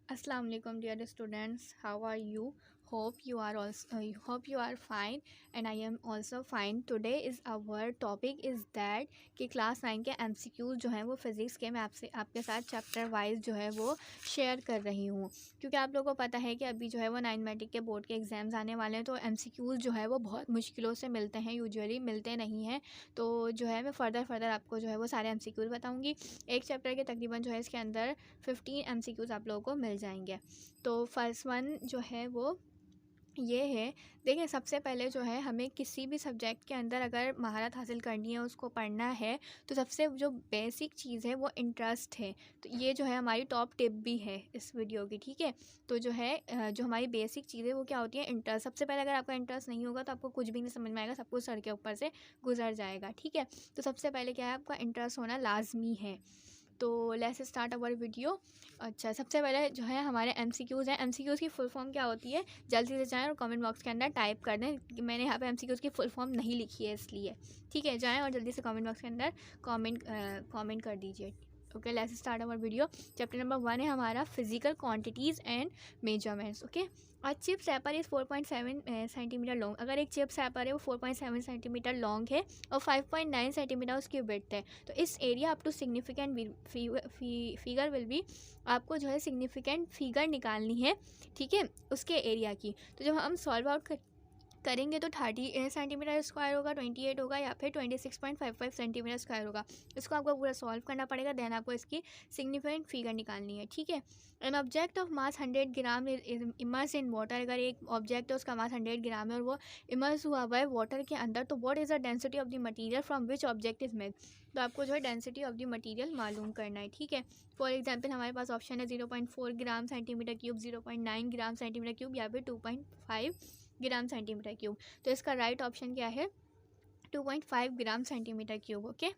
Assalamu alaikum dear students, how are you? Hope you are fine and I am also fine. Today is our topic is that कि class 9 के MCQs जो हैं वो physics के मैं आपके साथ चैप्टर वाइज जो है वो शेयर कर रही हूँ, क्योंकि आप लोगों को पता है कि अभी जो है वो 9 मैट्रिक के बोर्ड के एग्ज़ाम्स आने वाले हैं, तो MCQs जो है वो बहुत मुश्किलों से मिलते हैं, यूजुअली मिलते नहीं हैं। तो जो है मैं फर्दर आपको जो है वो सारे MCQs बताऊँगी। एक चैप्टर के तकरीबन जो है इसके अंदर 15 MCQs आप लोगों को मिल जाएंगे। तो फर्स्ट वन जो है वो ये है। देखिए, सबसे पहले जो है हमें किसी भी सब्जेक्ट के अंदर अगर महारत हासिल करनी है, उसको पढ़ना है, तो सबसे जो बेसिक चीज़ है वो इंटरेस्ट है। तो ये जो है हमारी टॉप टिप भी है इस वीडियो की, ठीक है। तो जो है जो हमारी बेसिक चीज़ है वो क्या होती है, इंटरेस्ट। सबसे पहले अगर आपका इंटरेस्ट नहीं होगा तो आपको कुछ भी नहीं समझ में आएगा, सब कुछ सर के ऊपर से गुजर जाएगा, ठीक है। तो सबसे पहले क्या है, आपका इंटरेस्ट होना लाजमी है। तो लेट्स स्टार्ट अवर वीडियो। अच्छा, सबसे पहले जो है हमारे MCQs हैं। MCQs की फुल फॉर्म क्या होती है, जल्दी से जाएं और कमेंट बॉक्स के अंदर टाइप कर दें कि मैंने यहाँ पे MCQs की फुल फॉर्म नहीं लिखी है इसलिए, ठीक है। जाएं और जल्दी से कमेंट बॉक्स के अंदर कमेंट कर दीजिए। Okay, let's start our video. Chapter number 1 है हमारा physical quantities and measurements. Okay, और chip wrapper is 4.7 centimetre long. अगर एक चिप रैपर है वो 4.7 सेंटीमीटर लॉन्ग है और 5.9 सेंटीमीटर उसकी विड्थ है, तो इस area up to significant figure will be, आपको जो है सिग्निफिकेंट फिगर निकालनी है, ठीक है, उसके एरिया की। तो जब हम सॉल्व आउट करेंगे तो 30 सेंटीमीटर स्क्वायर होगा, 28 होगा या फिर 26.55 सेंटीमीटर स्क्वायर होगा। इसको आपको पूरा सॉल्व करना पड़ेगा, देन आपको इसकी सिग्निफिकेंट फिगर निकालनी है, ठीक है। An object of mass 100 gram immerse in water. अगर एक ऑब्जेक्ट है उसका मास 100 ग्राम है और वो इमर्स हुआ हुआ है वाटर के अंदर, तो what is the density of the material from which object is made. तो आपको जो है डेंसिटी ऑफ द मटीरियल मालूम करना है, ठीक है। फॉर एग्जाम्पल हमारे पास ऑप्शन है 0.4 gram centimetre cube, 0.9 gram centimetre cube या फिर 2.5 ग्राम सेंटीमीटर क्यूब। तो इसका राइट ऑप्शन क्या है, 2.5 gram centimetre cube. Okay,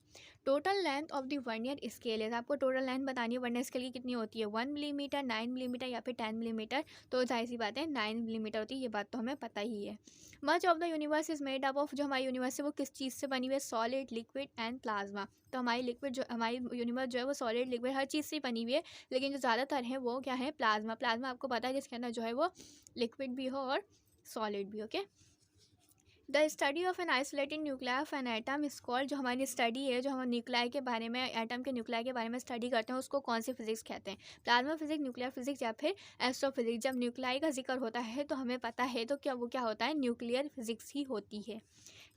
total length of the vernier scale है। आपको टोटल लेंथ बतानी है वर्नियर स्केल की कितनी होती है, 1 मिलीमीटर, 9 मिलीमीटर या फिर 10 मिलीमीटर। तो जाहिर सी बात है 9 मिलीमीटर होती है, ये बात तो हमें पता ही है। Much of the universe is made up of, जो हमारी यूनिवर्स है वो किस चीज़ से बनी हुई है, सॉलिड, लिक्विड एंड प्लाज्मा। तो हमारी यूनिवर्स जो है वो सॉलिड, लिक्विड हर चीज़ से बनी हुई है, लेकिन जो ज़्यादातर है वो क्या है, प्लाज्मा। प्लाज्मा आपको पता है जिसके अंदर जो है वो लिक्विड भी हो और सॉलिड भी। Okay, the study of an isolated nuclear of an atom is called, जो हमारी स्टडी है, जो हम न्यूक्लियर के बारे में, एटम के न्यूक्लियर के बारे में स्टडी करते हैं, उसको कौन सी फिजिक्स कहते हैं, प्लाज्मा फिजिक्स, न्यूक्लियर फिजिक्स या फिर एस्ट्रोफिजिक्स। जब न्यूक्लियर का जिक्र होता है तो हमें पता है तो क्या होता है, न्यूक्लियर फिजिक्स ही होती है।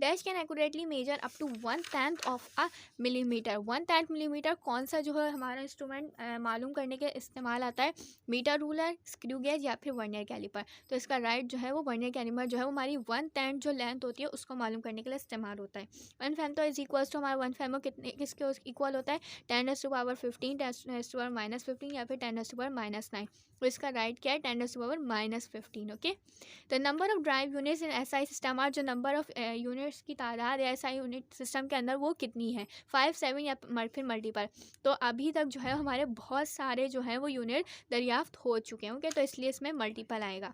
Dash can accurately measure up to 1/10 of a millimetre. 1/10 millimetre कौन सा जो है हमारा इंस्ट्रूमेंट मालूम करने के इस्तेमाल आता है, मीटर रूलर, स्क्रू गेज या फिर वर्नियर कैलिपर। तो इसका राइट जो है वो वर्नियर कैलिपर जो है वो हमारी 1/10 जो लेंथ होती है उसको मालूम करने के लिए इस्तेमाल होता है। 1 फेम तो इज इक्वल्स टू, हमारा 1 फेमो किसके इक्वल होता है, 10⁻15, 10⁻15 या फिर 10⁻−9। तो इसका राइट क्या है, 10⁻−15। ओके, तो number of derived units in SI system are, जो नंबर ऑफ यूनिट्स की तादाद है SI यूनिट सिस्टम के अंदर वो कितनी है, 5, 7 या फिर मल्टीपल। तो अभी तक जो है हमारे बहुत सारे जो है वो यूनिट दरियाफ्त हो चुके हैं। ओके, तो इसलिए इसमें मल्टीपल आएगा।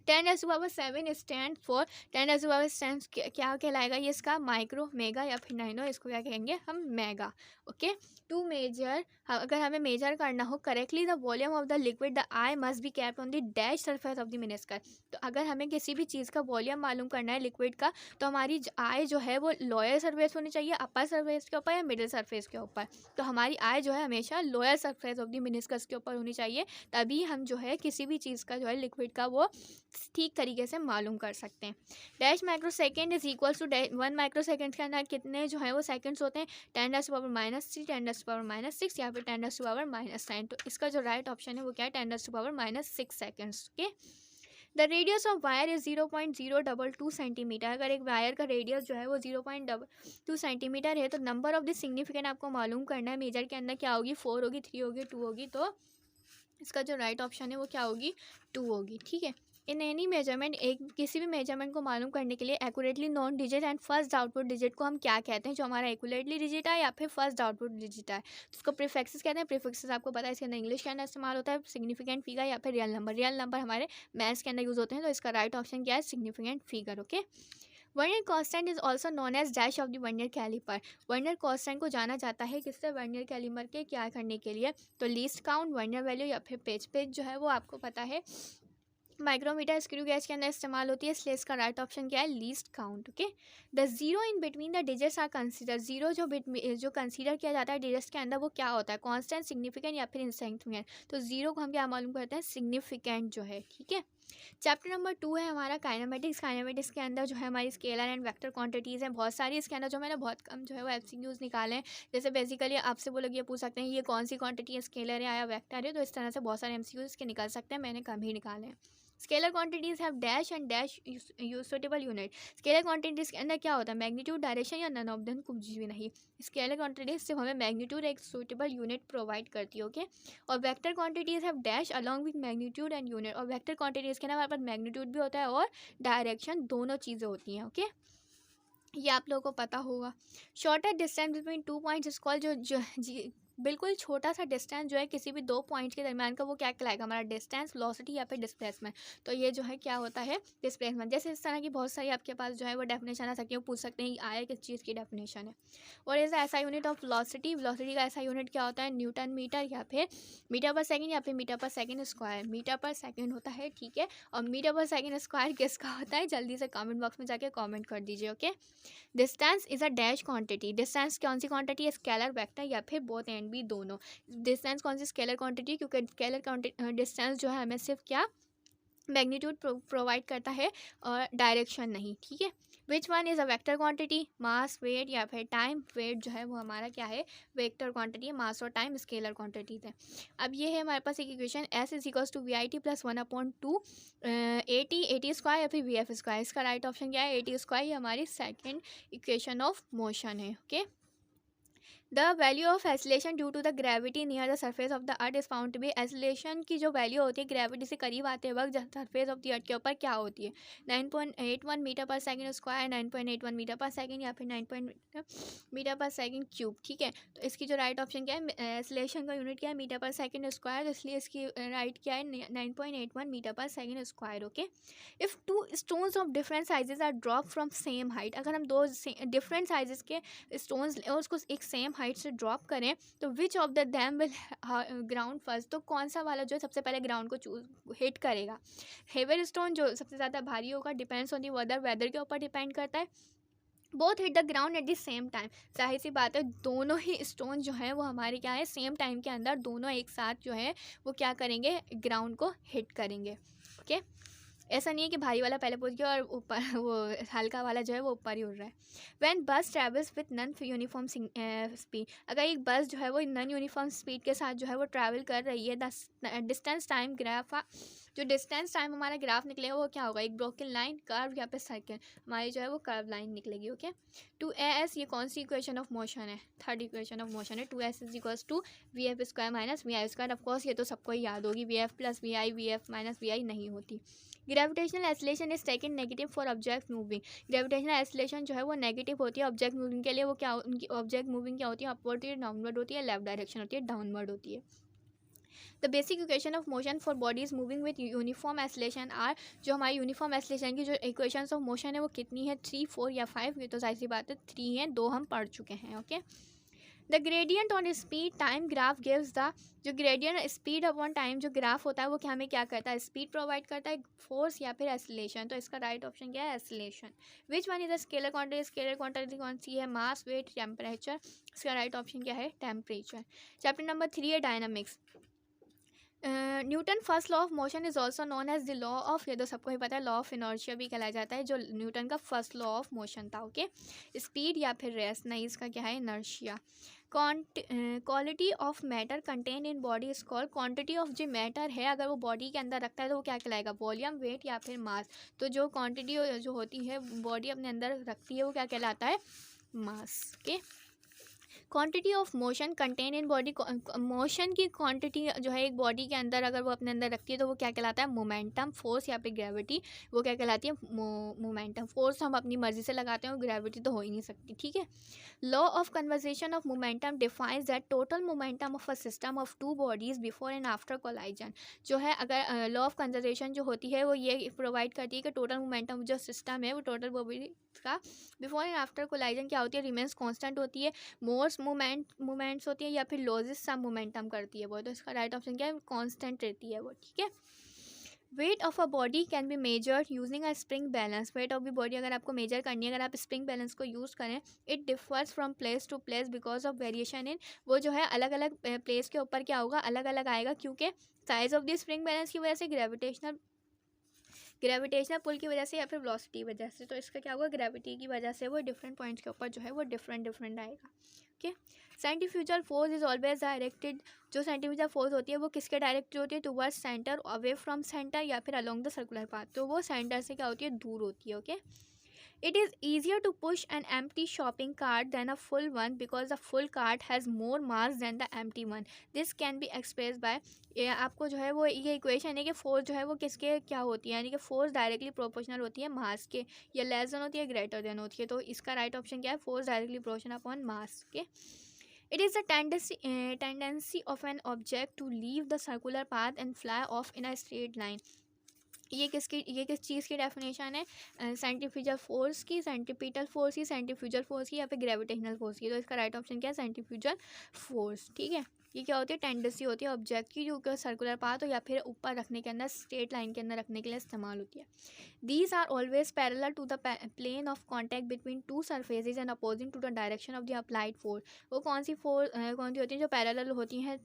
10⁻7 स्टैंड फॉर, 10⁻7 क्या कहलाएगा, ये इसका माइक्रो, मेगा या फिर नैनो, इसको क्या कहेंगे हम, मेगा। ओके, टू मेजर, अगर हमें मेजर करना हो correctly the volume of the liquid, the eye must be kept on the dash surface of the meniscus. तो अगर हमें किसी भी चीज़ का वॉल्यूम मालूम करना है लिक्विड का, तो हमारी आई जो है वो लोअर सरफेस होनी चाहिए, अपर सरफेस के ऊपर या मिडिल सरफेस के ऊपर। तो हमारी आई जो है हमेशा lower surface of the meniscus के ऊपर होनी चाहिए, तभी हम जो है किसी भी चीज़ का जो है लिक्विड का वो ठीक तरीके से मालूम कर सकते हैं। Dash microsecond is equals to 1 microsecond के अंदर कितने जो है वो सेकंड्स होते हैं, 10⁻⁻3, 10⁻⁻6 या फिर 10⁻⁻9। तो इसका जो राइट ऑप्शन है वो क्या है, 10⁻⁻6 seconds. Okay, the radius of wire is 0.022 centimetre. अगर एक वायर का रेडियस जो है वो 0.2 सेंटीमीटर है, तो नंबर ऑफ द सिग्निफिकेंट आपको मालूम करना है, मेजर के अंदर क्या होगी, 4 होगी, 3 होगी, 2 होगी। तो इसका जो राइट ऑप्शन है वो क्या होगी, 2 होगी, ठीक है। इन एनी मेजरमेंट, एक किसी भी मेजरमेंट को मालूम करने के लिए accurately non digit and first output digit को हम क्या कहते हैं, जो हमारा एक्यूरेटली डिजिट है या फिर फर्स्ट आउटपुट डिजिट है, तो उसको प्रीफिक्सेस कहते हैं। प्रीफिक्सेस आपको पता है इसके अंदर इंग्लिश के अंदर इस्तेमाल होता है, सिग्निफिकेंट फिगर या फिर रियल नंबर। रियल नंबर हमारे मैथ्स के अंदर यूज़ होते हैं, तो इसका राइट ऑप्शन क्या है, significant figure. Okay, vernier constant is also known as dash of the vernier calliper. Vernier constant को जाना जाता है किससे, वर्नियर कैलिपर के क्या करने के लिए, तो लीस्ट काउंट, वर्नियर वैल्यू या फिर पेज। पेज जो है वो आपको पता है माइक्रोमीटर स्क्रू गेज के अंदर इस्तेमाल होती है, इसलिए इसका राइट ऑप्शन क्या है, least count. Okay, the zero in between the digits are consider. Zero जो कंसीडर किया जाता है डिजिट्स के अंदर वो क्या होता है, कांस्टेंट, सिग्निफिकेंट या फिर इनसिग्निफिकेंट। तो जीरो को हम क्या मालूम करते हैं, सिग्निफिकेंट जो है। ठीक है, चैप्टर नंबर 2 है हमारा काइनेमेटिक्स। काइनेमेटिक्स के अंदर जो है हमारी स्केलर एंड वेक्टर क्वांटिटीज़ हैं बहुत सारी। इसके अंदर जो मैंने बहुत कम जो है वो एमसीक्यूज निकाले हैं। जैसे बेसिकली आपसे वो लोग ये पूछ सकते हैं ये कौन सी क्वांटिटी है, स्केलर है या वेक्टर है, तो इस तरह से बहुत सारे एमसीक्यूज इसके निकल सकते हैं, मैंने कम ही निकाले हैं। Scalar quantities have dash and dash suitable unit. Scalar quantities के अंदर क्या होता है, मैग्नीट्यूड, डायरेक्शन या नन ऑफ देम, कुछ भी नहीं। स्केलर क्वांटिटीज सिर्फ हमें मैग्नीट्यूड एक सूटेबल यूनिट प्रोवाइड करती है। ओके, और vector quantities have dash along with magnitude and unit. और वेक्टर क्वांटिटीज़ के अंदर हमारे पास मैग्नीट्यूड भी होता है और डायरेक्शन, दोनों चीज़ें होती हैं। ओके, ये आप लोगों को पता होगा। Shorter distance between 2 points is called, जो बिल्कुल छोटा सा डिस्टेंस जो है किसी भी 2 पॉइंट्स के दरमियान का, वो क्या कहलाएगा, हमारा डिस्टेंस, वेलोसिटी या फिर डिस्प्लेसमेंट। तो ये जो है क्या होता है, डिस्प्लेसमेंट। जैसे इस तरह की बहुत सारी आपके पास जो है वो डेफिनेशन आ सकती है, वो पूछ सकते हैं कि आया किस चीज़ की डेफिनेशन है। और इज ऐसा यूनिट ऑफ वेलोसिटी, वेलोसिटी का ऐसा यूनिट क्या होता है, न्यूटन मीटर या फिर मीटर पर सेकेंड या फिर मीटर पर सेकेंड स्क्वायर। मीटर पर सेकेंड होता है, ठीक है, और मीटर पर सेकेंड स्क्वायर किसका होता है, जल्दी से कमेंट बॉक्स में जाके कमेंट कर दीजिए। Okay, distance is a dash quantity. Distance कौन सी क्वांटिटी है, स्केलर, वेक्टर या फिर बोथ एंड भी, दोनों। डिस्टेंस कौन सी, स्केलर क्वांटिटी, क्योंकि स्केलर डिस्टेंस जो है हमें सिर्फ क्या मैग्नीट्यूड प्रोवाइड करता है और डायरेक्शन नहीं। ठीक है, which one is a vector quantity, mass, weight या फिर टाइम। वेट जो है वो हमारा क्या है, वेक्टर क्वांटिटी है, मास और टाइम स्केलर क्वांटिटीज है। अब ये है हमारे पास एक equation, S is equals to V I T plus 1/2 A T square या फिर वी एफ स्क्वायर। इसका राइट ऑप्शन क्या है, ए टी स्क्वायर। ये हमारी सेकेंड इक्वेशन ऑफ मोशन है। Okay, the value of acceleration due to the gravity near the surface of the earth is found to be. Acceleration की जो value होती है ग्रेविटी से करीब आते वक्त सरफेस ऑफ द अर्थ के ऊपर क्या होती है, 9.81 metre per second square, 9.81 metre per second या फिर 9 मीटर पर सेकंड क्यूब। ठीक है, तो इसकी जो राइट ऑप्शन क्या है, एसिलेशन का यूनिट क्या है, मीटर पर सेकंड स्क्वायर, तो इसलिए इसकी राइट क्या है, 9.81 metre per second square. Okay, if 2 stones of different sizes are drop from same height. अगर हम 2 डिफरेंट साइजेस के स्टोन्स और उसको एक सेम हाइट से ड्रॉप करें, तो विच of the them will ground first. तो कौन सा वाला जो है सबसे पहले ग्राउंड को हिट करेगा। हेवर स्टोन जो सबसे ज़्यादा भारी होगा, डिपेंड्स ऑन दी वेदर के ऊपर डिपेंड करता है। Both hit the ground at the same time. जाहिर सी बात है दोनों ही स्टोन जो है वो हमारे क्या है, सेम टाइम के अंदर दोनों एक साथ जो है वो क्या करेंगे, ग्राउंड को हिट करेंगे। ओके, ऐसा नहीं है कि भारी वाला पहले पहुंच गया और ऊपर वो हल्का वाला जो है वो ऊपर ही उड़ रहा है। व्हेन बस travels with non uniform speed. अगर एक बस जो है वो नॉन यूनिफॉर्म स्पीड के साथ जो है वो ट्रैवल कर रही है, द डिस्टेंस टाइम ग्राफ, जो डिस्टेंस टाइम हमारा ग्राफ निकलेगा वो क्या होगा, एक ब्रोकन लाइन, कर्व या फिर सर्कल। हमारी जो है वो कर्व लाइन निकलेगी। ओके, 2as ये कौन सी इक्वेशन ऑफ मोशन है, थर्ड इक्वेशन ऑफ मोशन है। 2s is equals to v F square minus v i square. Of course ये तो सबको ही याद होगी, v f plus v f minus v i नहीं होती। Gravitational acceleration is taken negative for object moving. Gravitational acceleration जो है वो नेगेटिव होती है ऑब्जेक्ट मूविंग के लिए। वो क्या, उनकी ऑब्जेक्ट मूविंग क्या होती है, अपवर्ड होती है, डाउनवर्ड होती है, लेफ्ट डायरेक्शन होती है, डाउनवर्ड होती है। The basic equation of motion for bodies moving with uniform acceleration are. जो हमारी यूनिफॉर्म एसिलेशन की जो इक्वेशंस ऑफ मोशन है वो कितनी है, 3, 4 या 5। ये तो जाहिर सी बात है 3 है, 2 हम पढ़ चुके हैं। Okay, the gradient on speed time graph gives the. जो ग्रेडियंट स्पीड अपॉन टाइम जो ग्राफ होता है वो क्या, हमें क्या करता है, स्पीड प्रोवाइड करता है, फोर्स या फिर एसिलेशन। तो इसका राइट ऑप्शन क्या है, acceleration. Which one is the scalar quantity. Scalar quantity कौन सी है, मास, वेट, टेम्परेचर। इसका राइट ऑप्शन क्या है, टेम्परेचर। चैप्टर नंबर 3 है dynamics. Newton first law of motion is also known as the law of, ये तो सबको ही पता है, लॉ ऑफ इनर्शिया भी कहलाया जाता है, जो न्यूटन का फर्स्ट लॉ ऑफ मोशन था। ओके, स्पीड या फिर रेस्ट नहीं, इसका क्या है, inertia. Quality of matter contain in body is called. Quantity of जो मैटर है अगर वो बॉडी के अंदर रखता है तो वो क्या कहलाएगा, वॉल्यूम, वेट या फिर मास। तो जो क्वांटिटी जो होती है बॉडी अपने अंदर रखती है वो क्या कहलाता है, mass. Okay, quantity of motion contain in body, motion की क्वांटिटी जो है एक बॉडी के अंदर अगर वो अपने अंदर रखती है तो वो क्या कहलाता है, मोमेंटम फोर्स या फिर ग्रेविटी, वो क्या कहलाती है, मोमेंटम फोर्स हम अपनी मर्जी से लगाते हैं और ग्रेविटी तो हो ही नहीं सकती, ठीक है। Law of conversation of momentum defines that total momentum of a system of two bodies before and after collision, जो है अगर लॉ ऑफ कंजर्वेशन जो होती है वो ये प्रोवाइड करती है कि टोटल मोमेंटम जो सिस्टम है वो टोटल बॉडी का बिफोर एंड आफ्टर कोलाइजन क्या होती है, रिमेंस कांस्टेंट होती है, मोर्स मोमेंट्स होती है या फिर लॉसेस सम मोमेंटम करती है वो, तो इसका राइट ऑप्शन क्या है, कांस्टेंट रहती है वो, ठीक है। Weight of a body can be measured using a spring balance, weight of the body अगर आपको मेजर करनी है, अगर आप स्प्रिंग बैलेंस को यूज़ करें, it differs from place to place because of variation in, वो जो है अलग अलग प्लेस के ऊपर क्या होगा, अलग अलग आएगा, क्योंकि size of the spring balance की वजह से, ग्रेविटेशनल पुल की वजह से या फिर वेलोसिटी की वजह से, तो इसका क्या होगा, ग्रेविटी की वजह से वो डिफरेंट पॉइंट्स के ऊपर जो है वो डिफरेंट आएगा, okay. Centrifugal force is always directed, जो सेंट्रीफ्यूगल फोर्स होती है वो किसके डायरेक्ट होती है, towards centre, away from centre या फिर अलोंग द सर्कुलर पाथ, तो वो सेंटर से क्या होती है, दूर होती है, okay. It is easier to push an empty shopping cart than a full one because the full cart has more mass than the empty one. This can be expressed by, ये आपको जो है वो ये इक्वेशन है कि force जो है वो किसके क्या होती है, यानी कि फोर्स डायरेक्टली प्रोपोर्शनल होती है मास के, या लेस देन होती है ग्रेटर देन होती है, तो इसका राइट ऑप्शन क्या है, force directly proportional upon mass के। It is a tendency of an object to leave the circular path and fly off in a straight line. ये किस चीज़ की डेफिनेशन है, सेंट्रीफ्यूगल फोर्स की, सेंट्रीपिटल फोर्स की, centrifugal force की या फिर ग्रेविटेशनल फोर्स की, तो इसका राइट ऑप्शन क्या है, सेंट्रीफ्यूगल फोर्स, ठीक है। ये क्या होती है, टेंडेंसी होती है ऑब्जेक्ट की जो कि सर्कुलर पाथ हो या फिर ऊपर रखने के अंदर, स्ट्रेट लाइन के अंदर रखने के लिए इस्तेमाल होती है। These are always parallel to the plane of contact between two surfaces and opposing to the direction of the applied force. वो कौन सी होती है जो पैरेलल होती हैं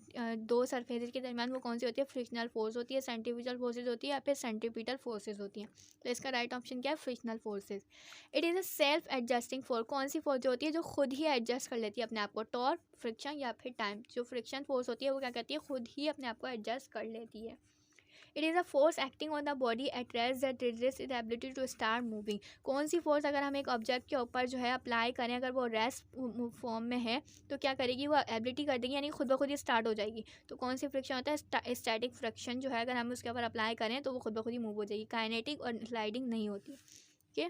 दो सरफेसेज के दरमियान, वो कौन सी होती है, फ्रिक्शनल फोर्स होती है, सेंट्रीफ्यूगल फोर्सेज होती है या फिर सेंट्रीपिटल फोर्सेज होती हैं, तो इसका राइट ऑप्शन क्या है, frictional forces. It is a self adjusting force, कौन सी फोर्स जो होती है जो खुद ही एडजस्ट कर लेती है अपने आप को, टॉर्क, फ्रिक्शन या फिर टाइम, जो फ्रिक्शन फोर्स होती है वो क्या करती है, खुद ही अपने आप को एडजस्ट कर लेती है। It is a force acting on the body at rest that resist it ability to start moving, कौन सी फोर्स अगर हम एक ऑब्जेक्ट के ऊपर जो है अप्लाई करें, अगर वो रेस्ट फॉर्म में है तो क्या करेगी, वो एबिलिटी कर देगी, यानी खुद ब खुद ही स्टार्ट हो जाएगी, तो कौन सी फ्रिक्शन होता है, स्टैटिक फ्रिक्शन जो है अगर हम उसके ऊपर अप्लाई करें तो वो खुद ब खुद ही मूव हो जाएगी, काइनेटिक और स्लाइडिंग नहीं होती, okay.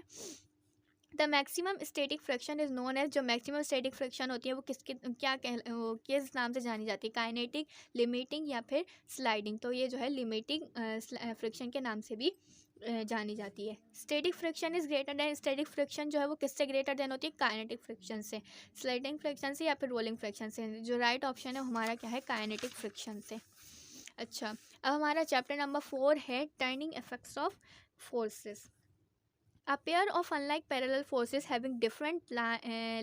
The maximum static friction is known as, जो मैक्सिमम स्टैटिक फ्रिक्शन होती है वो किस नाम से जानी जाती है, काइनेटिक, लिमिटिंग या फिर स्लाइडिंग, तो ये जो है लिमिटिंग फ्रिक्शन के नाम से भी जानी जाती है। Static friction is greater than, static friction जो है वो किससे ग्रेटर देन होती है, काइनेटिक फ्रिक्शन से, स्लाइडिंग फ्रिक्शन से या फिर रोलिंग फ्रिक्शन से, जो राइट ऑप्शन है हमारा क्या है, काइनेटिक फ्रिक्शन से। अच्छा, अब हमारा चैप्टर नंबर 4 है turning effects of forces. A pair of unlike parallel forces having different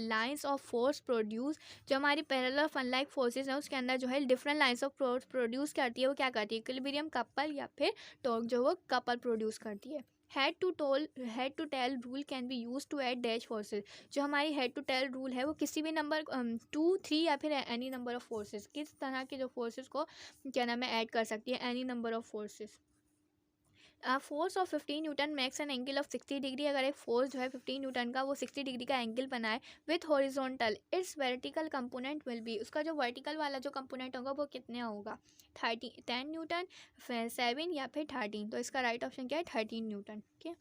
lines of force produce, जो हमारी parallel of unlike forces हैं उसके अंदर जो है different lines of force produce करती है, वो क्या करती है, इक्विलिब्रियम, कपल या फिर टॉर्क, जो वो कपल प्रोड्यूस करती है। Head to tail rule can be use to add dash forces, जो हमारी हेड टू टेल रूल है वो किसी भी नंबर 2, 3 या फिर एनी नंबर ऑफ फोर्सेज, किस तरह के जो फोर्सेज को क्या नाम है ऐड कर सकती है, any number of forces. Force of 15 Newton makes an angle of 60 degree, अगर एक फोर्स जो है 15 न्यूटन का वो 60 डिग्री का एंगल बनाए with horizontal, it's vertical component will be, उसका जो वर्टिकल वाला जो कंपोनेंट होगा वो कितने होगा, 10 न्यूटन, 7 या फिर 13, तो इसका राइट ऑप्शन क्या है, 13 Newton, okay.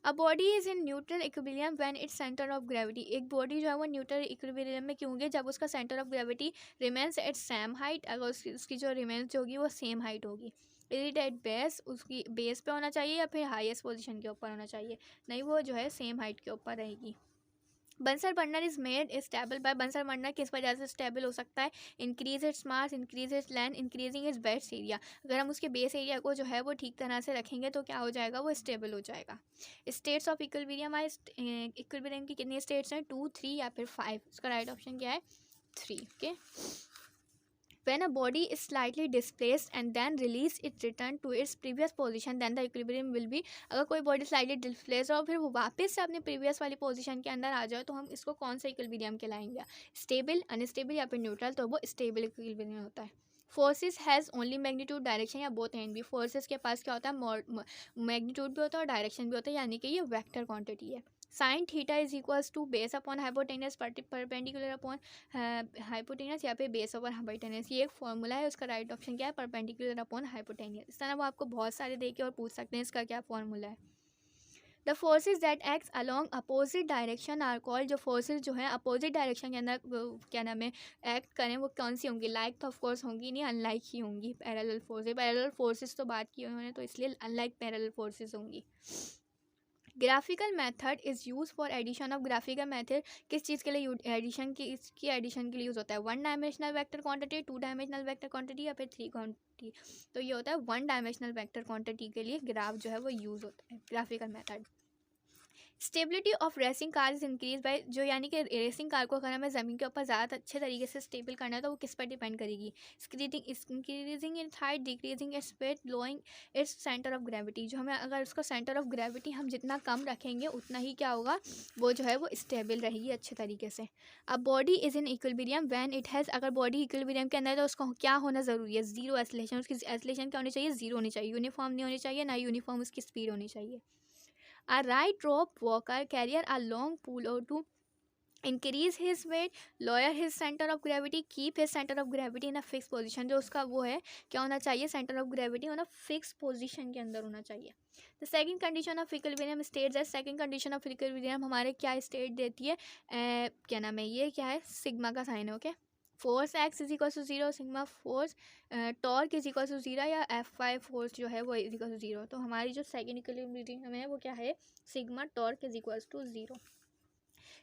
A body is in neutral equilibrium when it's centre of gravity, एक बॉडी जो है वो न्यूट्रल इक्विलिब्रियम में क्यों होगी, जब उसका centre of gravity remains at same height, अगर उसकी जो रिमेंस होगी वो सेम हाइट होगी। इट एट बेस, उसकी बेस पे होना चाहिए या फिर हाईएस्ट पोजीशन के ऊपर होना चाहिए, नहीं वो जो है सेम हाइट के ऊपर रहेगी। Bunsen burner is made stable by, bunsen burner किस वजह से स्टेबल हो सकता है, increase its mass, increase its length, increasing its base area, अगर हम उसके बेस एरिया को जो है वो ठीक तरह से रखेंगे तो क्या हो जाएगा, वो स्टेबल हो जाएगा। स्टेट्स ऑफ इक्विलिब्रियम, इक्विलिब्रियम की कितनी स्टेट्स हैं, 2, 3 या फिर 5, उसका राइट ऑप्शन क्या है, 3, okay. When a body is slightly displaced and then release it return to its previous position, then the equilibrium will be, अगर कोई बॉडी स्लाइटली डिस्प्लेस और फिर वो वापस से अपने प्रीवियस वाली पोजीशन के अंदर आ जाए तो हम इसको कौन सा इक्विलिब्रियम कहलाएंगे, स्टेबल, अनस्टेबल या फिर न्यूट्रल, तो वो स्टेबल इक्विलिब्रियम होता है। Forces has only magnitude direction या बोथ एंड भी, फोर्सेस के पास क्या होता है, मैग्नीट्यूड भी होता है और डायरेक्शन भी होता है, यानी कि ये वेक्टर क्वांटिटी है। Sine theta is equals to base upon hypotenuse perpendicular upon hypotenuse या फिर बेस अपॉन हाइपोटेनस। ये एक फॉर्मूला है, उसका राइट ऑप्शन क्या है, परपेंडिकुलर अपॉन हाइपोटेनस। इस तरह वो आपको बहुत सारे देके और पूछ सकते हैं इसका क्या फॉर्मूला है। The forces that acts along opposite direction are called, जो फोर्सेज जो है अपोजिट डायरेक्शन के अंदर क्या नाम है एक्ट करें वो कौन सी होंगी, लाइक तो ऑफकोर्स होंगी नहीं, अनलाइक ही होंगी। पैरेलल फोर्सेज, पैरेलल फोर्सेज तो बात की उन्होंने, तो इसलिए अनलाइक पैरेलल फोर्सेज होंगी। Graphical method is use for addition of, graphical method किस चीज़ के लिए एडिशन की, इसकी एडिशन के लिए यूज़ होता है, one dimensional vector quantity, two dimensional vector quantity या फिर थ्री क्वांटिटी। तो ये होता है वन डायमेंशनल वेक्टर क्वांटिटी के लिए ग्राफ जो है वो यूज़ होता है, graphical method. Stability of racing car is increase by, जो यानी कि रेसिंग कार को अगर हमें ज़मीन के ऊपर ज़्यादा अच्छे तरीके से स्टेबल करना है तो वो किस पर डिपेंड करेगी, increasing in height, decreasing its speed, lowering its centre of gravity. जो हमें अगर उसका सेंटर ऑफ ग्रेविटी हम जितना कम रखेंगे उतना ही क्या होगा, वो जो है वो स्टेबल रहेगी अच्छे तरीके से। अब body is in equilibrium when it has, अगर बॉडी इक्विलिब्रियम के अंदर है तो उसको क्या होना ज़रूरी है, जीरो एस्लेशन, उसकी एस्लेशन क्या होनी चाहिए, जीरो होनी चाहिए, यूनिफॉर्म नहीं होनी चाहिए, ना यूनिफॉर्म उसकी स्पीड होनी चाहिए। A right rope walker carrier a long pole or to increase his weight, lower his center of gravity, keep his center of gravity in a fixed position। जो उसका वो है क्या होना चाहिए, center of gravity होना fixed position के अंदर होना चाहिए। The second condition of equilibrium states है, second condition of equilibrium हमारे क्या state देती है, क्या नाम है, ये क्या है, सिग्मा का साइन है, okay. Force X is equal to zero, sigma force torque is equal to zero, या F5 फोर्स जो है वो इज इक्वल टू जीरो। तो हमारी जो सेकेंड इक्विलिब्रियम है वो क्या है, sigma torque is equal to zero.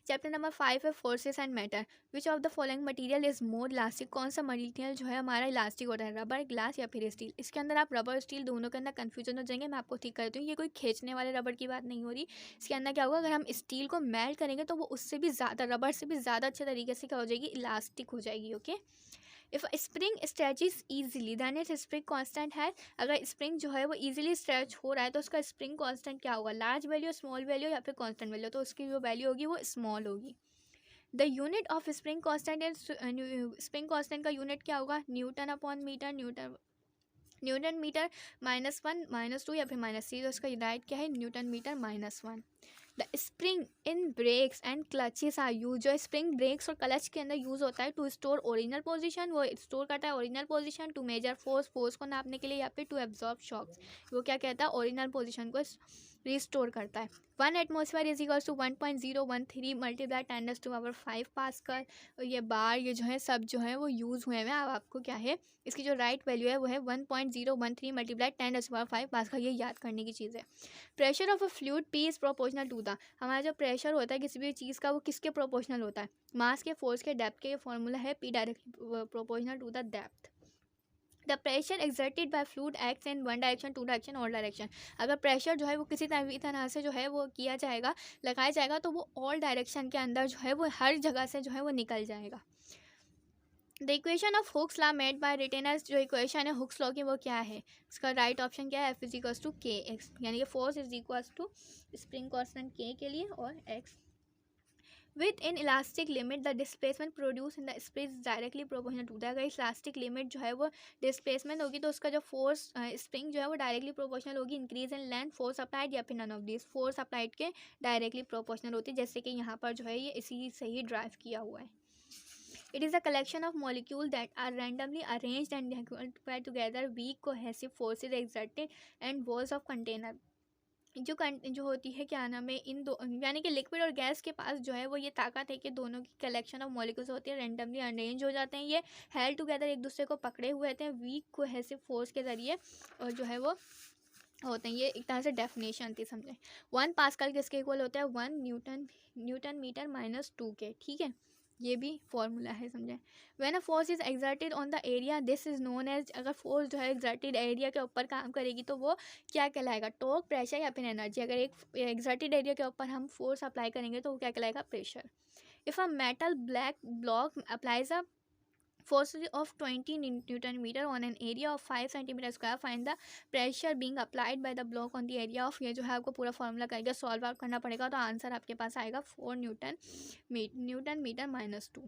Chapter number 5 है forces and matter. Which of the following material is more elastic, कौन सा मटेरियल जो है हमारा इलास्टिक होता है, रबर, ग्लास या फिर स्टील। इसके अंदर आप रबर स्टील दोनों के अंदर कन्फ्यूजन हो जाएंगे, मैं आपको ठीक कर देती हूँ, ये कोई खींचने वाले रबर की बात नहीं हो रही। इसके अंदर क्या होगा, अगर हम स्टील को मेल्ट करेंगे तो वो उससे भी ज़्यादा, रबर से भी ज़्यादा अच्छे तरीके से क्या हो जाएगी, इलास्टिक हो जाएगी, okay. If spring stretches easily than it spring constant है, अगर स्प्रिंग जो है वो ईजिली स्ट्रेच हो रहा है तो उसका स्प्रिंग कॉन्स्टेंट क्या होगा, लार्ज वैल्यू, स्मॉल वैल्यू या फिर कॉन्स्टेंट वैल्यू, तो उसकी जो वैल्यू होगी वो स्मॉल होगी। The unit of spring constant and, spring constant का यूनिट क्या होगा, Newton upon metre, Newton metre -1 -2 या फिर -3, तो उसका राइट क्या है, Newton metre -1। The spring in brakes and clutches are use, जो स्प्रिंग ब्रेक्स और क्लच के अंदर यूज होता है टू स्टोर ओरिजिनल पोजीशन, वो स्टोर करता है original position, to measure force, force को नापने के लिए, या फिर टू एब्जॉर्ब शॉक्स, वो क्या कहता है, ओरिजिनल पोजीशन को रिस्टोर करता है। 1 atmosphere is equals to 1.013 multiply 10⁵ pascal. ये बार ये जो है सब जो है वो यूज़ हुए हैं। अब आपको क्या है, इसकी जो राइट वैल्यू है वो है 1.013 मल्टीप्लाई 10⁵ पास्कल, ये याद करने की चीज़ है। Pressure of a fluid P is proportional to the, हमारा जो प्रेशर होता है किसी भी चीज़ का वो किसके प्रोपोर्शनल होता है, मास के, फोर्स के, डेप्थ के। ये फॉर्मूला है P directly proportional to the depth. The pressure exerted by fluid acts in one direction, two direction, all direction. अगर प्रेशर जो है वो किसी तरह से जो है वो किया जाएगा, लगाया जाएगा, तो वो ऑल डायरेक्शन के अंदर जो है वो हर जगह से जो है वो निकल जाएगा। The equation of Hooke's law made by retainers, जो इक्वेशन है हुक्स लॉ की वो क्या है, इसका राइट ऑप्शन क्या है, F is equals to K X, यानी कि force is equals to spring constant K के लिए और X. Within elastic limit the displacement produce in the space directly proportional to the, अगर इलास्टिक लिमिट जो है वो डिस्प्लेसमेंट होगी तो उसका जो फोर्स स्प्रिंग जो है वो डायरेक्टली प्रोपोर्शनल होगी, increase in length, force applied या फिर none of this, force applied के डायरेक्टली प्रोपोर्शनल होती है, जैसे कि यहाँ पर जो है ये इसी से ही ड्राइव किया हुआ है। It is a collection of molecules that are randomly arranged and paired together, weak cohesive forces exerted and walls of container। जो होती है क्या नाम है, इन दो यानी कि लिक्विड और गैस के पास जो है वो ये ताकत है कि दोनों की कलेक्शन ऑफ मॉलिक्यूल्स होती है, रैंडमली अरेंज हो जाते हैं, ये हेल्ड टुगेदर, एक दूसरे को पकड़े हुए रहते हैं वीक कोहेसिव फोर्स के ज़रिए, और जो है वो होते हैं। ये एक तरह से डेफिनेशन थी, समझे। 1 पास्कल किसके इक्वल होता है, 1 न्यूटन मीटर -2 के, ठीक है, ये भी फॉर्मूला है, समझे। When a force is exerted on the area this is known as, अगर फोर्स जो है एक्सर्टेड एरिया के ऊपर काम करेगी तो वो क्या कहलाएगा, टॉर्क, प्रेशर या फिर एनर्जी। अगर एक एक्सर्टेड एरिया के ऊपर हम फोर्स अप्लाई करेंगे तो वो क्या कहलाएगा, pressure. If a metal black block applies a force of 20 Newton meter on an area of 5 centimeter square, find the pressure being applied by the block on the area of, ये जो है आपको पूरा फॉर्मूला करेगा, solve out करना पड़ेगा, तो answer आपके पास आएगा 4 Newton metre -2।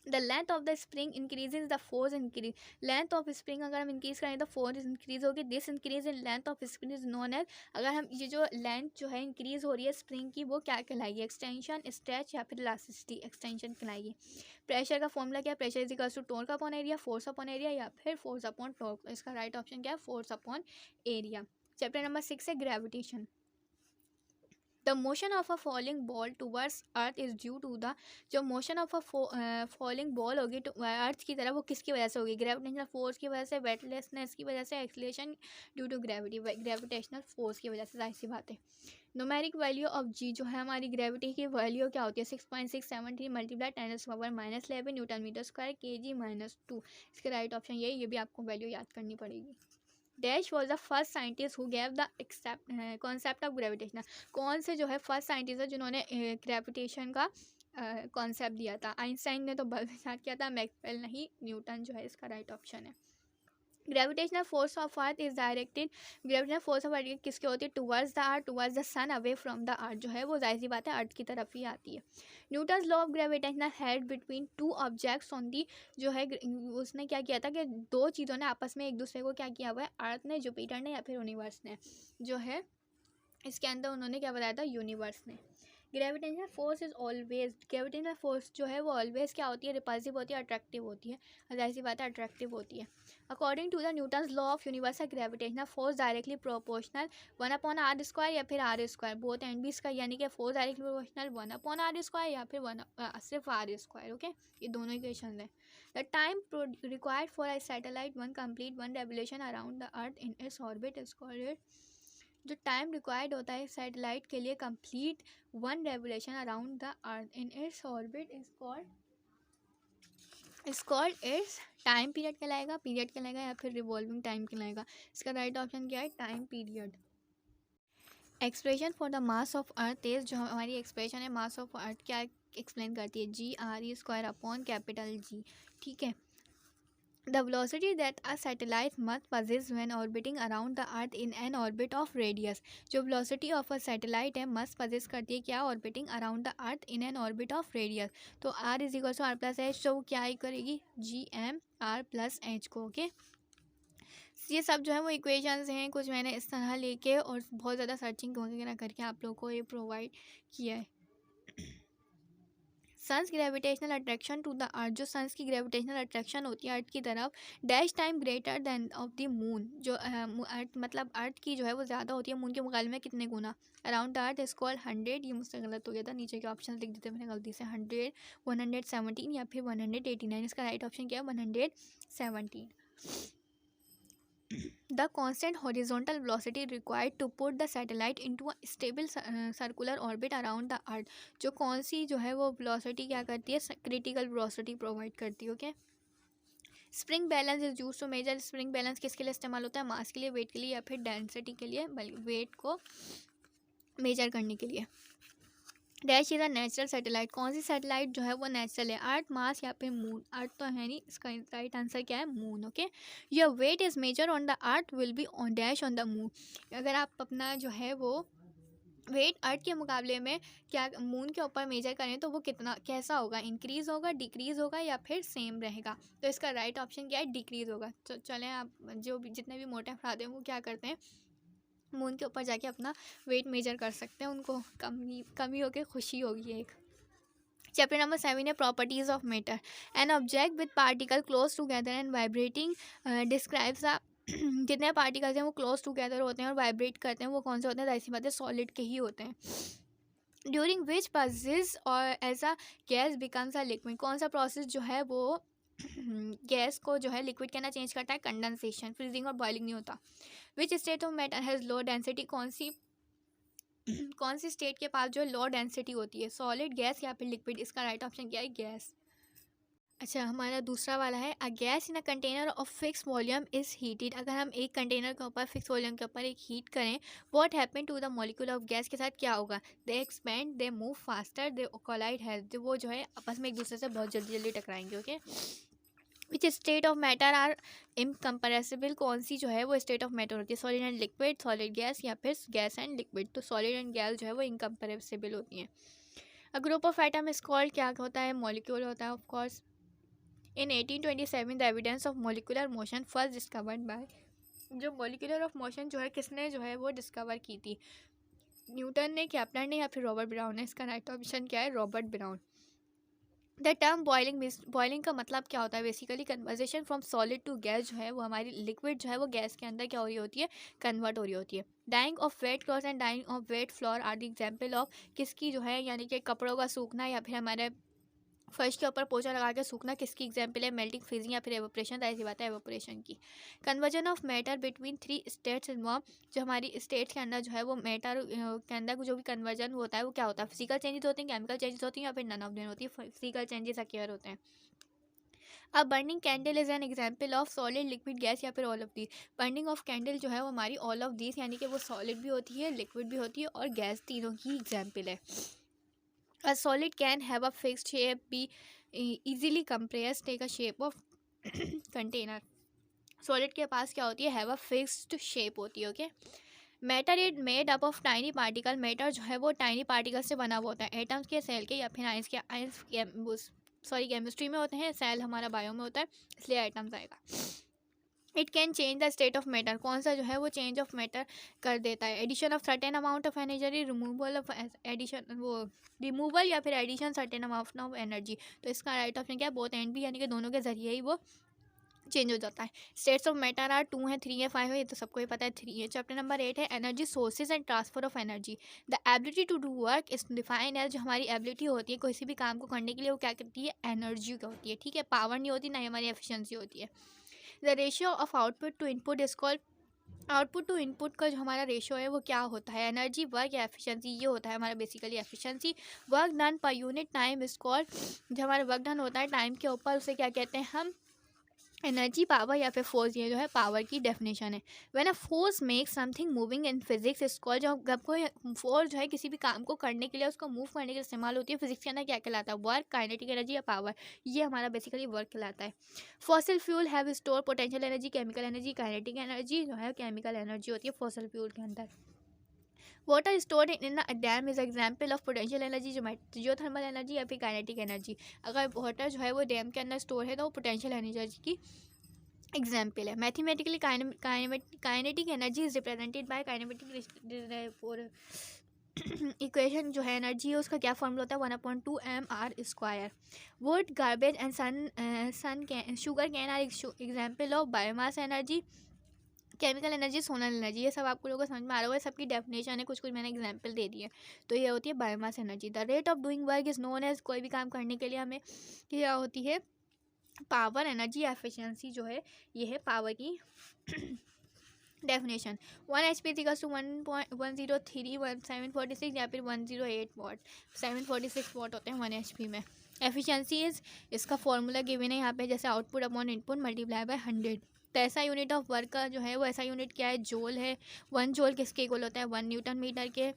The length of the spring increases the force increase. Length of spring अगर हम इंक्रीज करें तो फोर्स इंक्रीज होगी। This increase in length of spring is known as, अगर हम ये जो लेंथ जो है इंक्रीज हो रही है स्प्रिंग की, वो क्या कहलाएगी? एक्सटेंशन, स्ट्रेच या फिर इलास्टिसिटी। एक्सटेंशन कहलाएगी। प्रेशर का फॉर्मूला क्या है? Pressure is equal to torque upon area, force upon area या फिर फोर्स अपॉन टॉर्क। इसका राइट ऑप्शन क्या है? Force upon area. Chapter number 6 है gravitation. The motion of a falling ball towards earth is due to the, जो motion of a falling ball होगी earth की तरफ, वो किसकी वजह से होगी? ग्रेविटेशनल फोर्स की वजह से, वेटलेसनेस की वजह से, acceleration due to gravity, gravitational force की वजह से। जाहिर सी बात है। न्यूमेरिक वैल्यू ऑफ जी, जो है हमारी ग्रेविटी की वैल्यू क्या होती है? 6.673 multiply 10⁻⁻11 Newton metre square kg-2। इसके राइट ऑप्शन ये भी आपको वैल्यू याद करनी पड़ेगी। Dash was the first scientist who gave the concept of gravitation. कौन से जो है फर्स्ट साइंटिस्ट है जिन्होंने ग्रेविटेशन का कॉन्सेप्ट दिया था? आइंस्टाइन ने तो बल्ब इजाद किया था, मैक्सवेल नहीं, न्यूटन जो है इसका राइट ऑप्शन है। Gravitational force of earth is directed, gravitational force of earth किसके होती है? Towards the earth, towards the sun, away from the earth, जो है वो जाहिर सी बात है अर्थ की तरफ ही आती है। Newton's law of gravitational held between two objects on the, जो है उसने क्या किया था कि दो चीज़ों ने आपस में एक दूसरे को क्या किया हुआ है? अर्थ ने, जुपिटर ने या फिर यूनिवर्स ने, जो है इसके अंदर उन्होंने क्या बताया था? यूनिवर्स ने। Gravitational force is always, gravitational force जो है वो ऑलवेज क्या होती है? रिपल्सिव होती है, अट्रैक्टिव होती है। जाहिर सी बात है अट्रैक्टिव होती है। According to the Newton's law of universal gravitational force directly proportional 1/r² या फिर r², बोथ एंड भी इसका, यानी कि फोर्स डायरेक्टली प्रोपोर्शनल 1/r² या फिर सिर्फ r²। ओके, ये दोनों इक्वेशन है। The time required for a satellite one complete one revolution around the earth in its orbit is called, जो टाइम रिक्वायर्ड होता है सैटेलाइट के लिए complete one revolution around the earth in its orbit is called its time period कहलाएगा या फिर revolving time कहलाएगा। इसका राइट ऑप्शन क्या है? Time period. Expression for the mass of earth is, जो हमारी एक्सप्रेशन है मास ऑफ अर्थ क्या एक्सप्लेन करती है? GRE² upon capital G। ठीक है। The velocity that a satellite must possess when orbiting around the earth in an orbit of radius, जो velocity of a satellite है must possess करती है क्या? orbiting around the earth in an orbit of radius। तो r is equal to R plus H, तो क्या ही करेगी? GM_r + h को। ओके, ये सब जो है वो इक्वेशंस हैं, कुछ मैंने इस तरह लेके और बहुत ज़्यादा सर्चिंग वगैरह करके आप लोगों को ये प्रोवाइड किया है। Sun's gravitational attraction to the earth, जो सन्स की ग्रेविटेशनल अट्रैक्शन होती है अर्थ की तरफ, dash time greater than of the moon, जो अर्थ मतलब अर्थ की जो है वो ज़्यादा होती है मून के मुकाबले में कितने गुना? Around the earth is called 100, ये मुझसे गलत हो गया था, नीचे के ऑप्शन लिख देते मैंने गलती से, 100, 117 या फिर 189। इसका राइट ऑप्शन क्या है? 117। The constant horizontal velocity required to put the satellite into a stable circular orbit around the earth, जो कौन सी जो है वो velocity क्या करती है? critical velocity provide करती है। Okay, spring balance is use to measure, spring balance किसके लिए इस्तेमाल होता है? मास के लिए, वेट के लिए या फिर डेंसिटी के लिए, वेट को मेजर करने के लिए। Dash is a natural satellite, कौन सी सैटेलाइट जो है वो नेचुरल है? अर्थ, मास या फिर मून? अर्थ तो है नहीं, इसका राइट आंसर क्या है? Moon. Okay, your weight is major on the earth will be on dash on the moon, अगर आप अपना जो है वो वेट अर्थ के मुकाबले में क्या मून के ऊपर मेजर करें तो वो कितना कैसा होगा? इंक्रीज़ होगा, डिक्रीज़ होगा या फिर सेम रहेगा? तो इसका राइट ऑप्शन क्या है? डिक्रीज़ होगा। तो चलें, आप जो भी जितने भी मोटे अफराद हैं वो क्या करते हैं? मून के ऊपर जाके अपना वेट मेजर कर सकते हैं, उनको कमी होके खुशी होगी एक। चैप्टर नंबर 7 है properties of matter. An object with particle close together and vibrating describes the, जितने पार्टिकल्स हैं वो क्लोज टूगेदर होते हैं और वाइब्रेट करते हैं, वो कौन से होते हैं? ऐसी बात है सॉलिड के ही होते हैं। ड्यूरिंग विच प्रोसेस और as a gas becomes a liquid, कौन सा प्रोसेस जो है वो गैस को जो है लिक्विड के अंदर चेंज करता है? कंडेंसेशन, फ्रीजिंग और बॉइलिंग नहीं होता। विच state of matter has low density, कौन सी स्टेट के पास जो लो डेंसिटी होती है? सॉलिड, गैस या फिर लिक्विड? इसका राइट ऑप्शन क्या है? गैस। अच्छा, हमारा दूसरा वाला है a gas in a container of fix volume is heated, अगर हम एक कंटेनर के ऊपर फिक्स वॉल्यूम के ऊपर एक हीट करें, what happen to the molecule of gas के साथ क्या होगा? They expand, they move faster, they collide है, वो जो है आपस में एक दूसरे से बहुत जल्दी जल्दी टकराएंगे। Okay, which state of matter are incompressible, कौन सी जो है वो स्टेट ऑफ मैटर होती है? Solid and liquid, solid gas या फिर गैस एंड लिक्विड? तो सॉलिड एंड गैस जो है वो इनकम्प्रेसिबल होती हैं। A group of atom is called, क्या होता है? मॉलिक्यूल होता है of course. In 1827 the evidence of molecular motion first discovered by, जो मोलिकुलर ऑफ मोशन जो है किसने जो है वो डिस्कवर की थी, न्यूटन ने, कैप्लर ने या फिर रॉबर्ट ब्राउन ने। इसका राइट ऑप्शन क्या है, Robert Brown. The term boiling means, boiling का मतलब क्या होता है, basically conversion from solid to gas, जो है वो हमारी लिक्विड जो है वो गैस के अंदर क्या हो रही होती है, कन्वर्ट हो रही होती है। Dying of wet cloth and dying of wet floor are the example of, किसकी जो है, यानी कि कपड़ों का सूखना या फिर हमारे फर्श के ऊपर पोछा लगा के सूखना, किसकी एग्जाम्पल है, मेल्टिंग, फ्रीजिंग या फिर एवोपरेशन, ऐसी बात है एवोपरेशन की। Conversion of matter between three states involve, जो हमारी स्टेट्स के अंदर जो है वो मैटर के अंदर जो भी कन्वर्जन होता है वो क्या होता है, फिजिकल चेंजेस होते हैं, केमिकल चेंजेस होती हैं या फिर नन ऑफ देम होती है, फिजिकल चेंजेस अक्योर होते हैं। अब burning candle is an example of solid, liquid, gas या फिर all of these. Burning of candle जो है वो हमारी ऑल ऑफ दीज, यानी कि वो सॉलिड भी होती है, लिक्विड भी होती है और गैस, तीनों की एग्जाम्पल है। A solid can have a fixed shape, be easily compressed, take a shape of container. Solid के पास क्या होती है, हैव अ फिक्स्ड शेप होती है। Okay. Matter is made up of tiny particle, matter जो है वो टाइनी पार्टिकल से बना हुआ होता है, एटम्स के, सेल के या फिर आइंस के। आइंस केमिस्ट्री में होते हैं, सेल हमारा बायो में होता है, इसलिए एटम्स आएगा। It can change the state of matter, कौन सा जो है वो चेंज ऑफ मैटर कर देता है। Addition of certain amount of energy, removal of addition, वो रिमूवल या फिर addition certain amount of energy. तो इसका राइट ऑप्शन क्या है, बोथ एंड भी, यानी कि दोनों के जरिए ही वो चेंज हो जाता है। स्टेट्स ऑफ मैटर आर 2 है, 3 है, 5 है, ये तो सबको ही पता है, 3 है। चैप्टर नंबर 8 है energy sources and transfer of energy. The ability to do work is defined as, जो हमारी एबिलिटी होती है किसी भी काम को करने के लिए वो क्या करती है, एनर्जी का होती है। ठीक है, पावर नहीं होती, ना ही हमारी एफिशिएंसी होती है। The ratio of output to input is called, output to input का जो हमारा रेशियो है वो क्या होता है, एनर्जी, वर्क या एफिशिएंसी, ये होता है हमारा basically efficiency. Work done per unit time is called, जो हमारा वर्क डन होता है टाइम के ऊपर उसे क्या कहते हैं हम, एनर्जी, पावर या फिर फोर्स, ये जो है पावर की डेफिनेशन है। When a force makes something moving in physics is called, जब कोई फोर्स जो है किसी भी काम को करने के लिए, उसको मूव करने के लिए इस्तेमाल होती है, फिजिक्स के अंदर क्या कहलाता है, वर्क, काइनेटिक एनर्जी या पावर, ये हमारा बेसिकली वर्क कहलाता है। Fossil fuel have store potential energy, chemical energy, kinetic energy जो है केमिकल एनर्जी होती है फॉसिल फ्यूल के अंदर। Water stored in a dam is example of potential energy, जो थर्मल एनर्जी या फिर काइनेटिक एनर्जी। अगर वाटर जो है वो डैम के अंदर स्टोर है तो वो पोटेंशियल एनर्जी की एग्जाम्पल है। Mathematically kinetic energy is represented by kinematic equation, जो है एनर्जी है उसका क्या फॉर्मूला होता है, 1/2 mr²। Wood, garbage and sun sugar can are example of biomass energy. Chemical energy, solar energy, ये सब आपको लोगों को समझ में आ रहा होगा, सबकी डेफिनेशन है, कुछ कुछ मैंने एग्जाम्पल दे दिए। तो ये होती है biomass energy. The rate of doing work is known as, कोई भी काम करने के लिए हमें क्या होती है, पावर, एनर्जी, एफिशिएंसी जो है ये है पावर की डेफिनेशन। 1 HP इक्वल्स टू 1.103 या फिर 108 वाट, 746 वाट होते हैं 1 HP में। एफिशिएंसी इज, इसका फॉर्मूला गिवन है यहाँ पे, जैसे output upon input multiply by 100। तो ऐसा यूनिट ऑफ वर्क का जो है वो ऐसा यूनिट क्या है, जोल है। 1 जोल किसके इक्वल होता है, 1 न्यूटन मीटर के।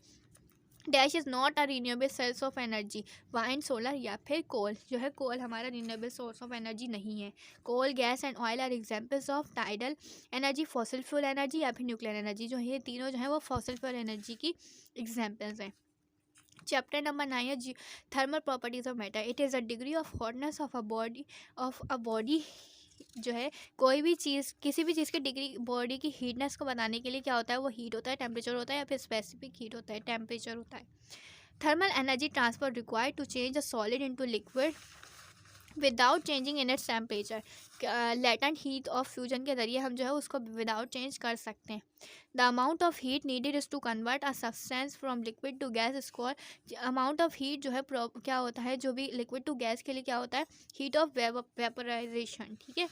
Dash is not a renewable source of energy, wind, solar या फिर कोल, जो है कोल हमारा रीन्यूएबल सोर्स ऑफ एनर्जी नहीं है। Coal, gas and oil are examples of tidal energy, fossil fuel energy या फिर न्यूक्लियर एनर्जी, जो है तीनों जो है वो फॉसिल फ्यूल एनर्जी की एग्जांपल्स हैं। चैप्टर नंबर 9 है thermal properties of matter. It is a degree of hotness of a body, जो है कोई भी चीज़, किसी भी चीज़ की डिग्री, बॉडी की हीटनेस को बताने के लिए क्या होता है, वो हीट होता है, टेम्परेचर होता है, या फिर स्पेसिफिक हीट होता है, टेम्परेचर होता है। Thermal energy transfer required to change a solid into liquid without changing in its temperature. Latent heat of fusion के जरिए हम जो है उसको विदाउट चेंज कर सकते हैं। The amount of heat needed is to convert a substance from liquid to gas score. Amount of heat जो है क्या होता है, जो भी लिक्विड टू गैस के लिए क्या होता है, हीट ऑफ वेपोराइजेशन। ठीक है।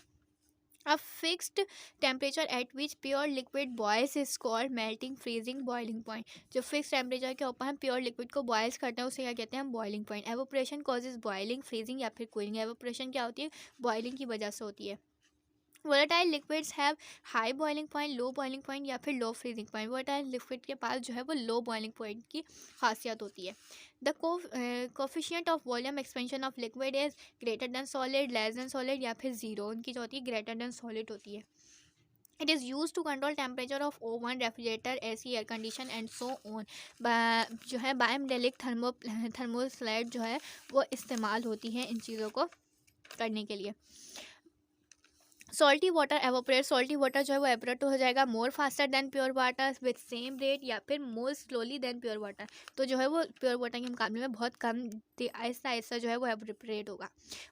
A fixed temperature at which pure liquid boils is called melting, freezing, boiling point। जो फिक्स टेम्परेचर के ऊपर हम प्योर लिक्विड को बॉयल्स करते हैं उसे क्या कहते हैं हम, boiling point. Evaporation causes boiling, freezing या फिर कूलिंग। एवोपरेशन क्या होती है, बॉइलिंग की वजह से होती है। Volatile liquids have high boiling point, low boiling point या फिर लो फ्रीजिंग पॉइंट। वोलेटाइल लिक्विड के पास जो है वो लो बॉइलिंग पॉइंट की खासियत होती है। The coefficient of volume expansion of liquid is greater than solid, less than solid या फिर जीरो। उनकी जो होती है ग्रेटर देन सॉलिड होती है। It is use to control temperature of oven, refrigerator, AC, air condition and so on. जो है बायोमेटेलिक थर्मोस्लेट जो है वो इस्तेमाल होती है इन चीज़ों को करने के लिए। Salty water evaporate, salty water जो है वो एवोपरेट हो जाएगा more faster than pure water with same rate, या फिर more slowly than pure water. तो जो है वो प्योर वाटर के मुकाबले में बहुत कम आहिस्ता आहिस्ता जो है वो एवोपरेट होगा।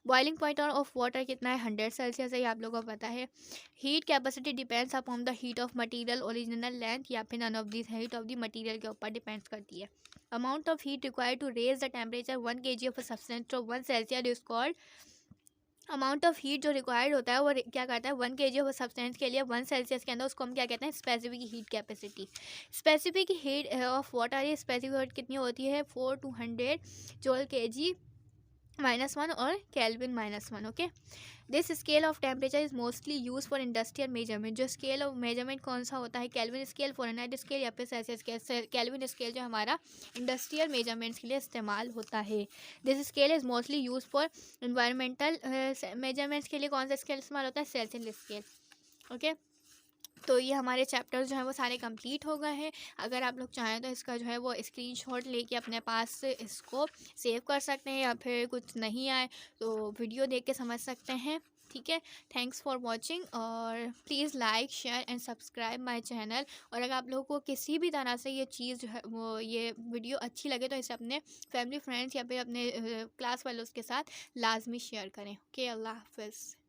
बॉइलिंग पॉइंट ऑफ वाटर कितना है, 100 सेल्सियस है, ये आप लोगों को पता है। Heat capacity depends upon the heat of material original length, या फिर none of this, heat of the material के ऊपर डिपेंड्स करती है। Amount of heat required to raise the temperature 1 kg of a substance to 1 Celsius is called, amount of heat जो required होता है वो क्या करता है 1 kg ऑफ सब्सटेंस के लिए 1 सेल्सियस के अंदर, उसको हम क्या कहते हैं, specific heat capacity. Specific heat of water, ये स्पेसिफिक हीट कितनी होती है, 4 to 100 जोल kg -1 और kelvin -1। Okay, this scale of temperature is mostly use for industrial measurement. जो स्केल ऑफ मेजरमेंट कौन सा होता है, केल्विन स्केल, फ़ारेनहाइट स्केल, या फिर सेल्सियस स्केल। केल्विन स्केल जो हमारा इंडस्ट्रियल मेजरमेंट्स के लिए इस्तेमाल होता है। This scale is mostly use for environmental measurements के लिए कौन सा स्केल इस्तेमाल होता है, सेल्सियस स्केल। ओके, तो ये हमारे चैप्टर्स जो हैं वो सारे कंप्लीट हो गए हैं। अगर आप लोग चाहें तो इसका जो है वो स्क्रीनशॉट लेके अपने पास से इसको सेव कर सकते हैं, या फिर कुछ नहीं आए तो वीडियो देख के समझ सकते हैं। ठीक है, थैंक्स फॉर वॉचिंग, और please like share and subscribe my channel. और अगर आप लोगों को किसी भी तरह से ये चीज़ जो है वो ये वीडियो अच्छी लगे तो इसे अपने फैमिली फ्रेंड्स या फिर अपने क्लास वालों के साथ लाजमी शेयर करें। ओके, अल्लाह हाफ़िज़।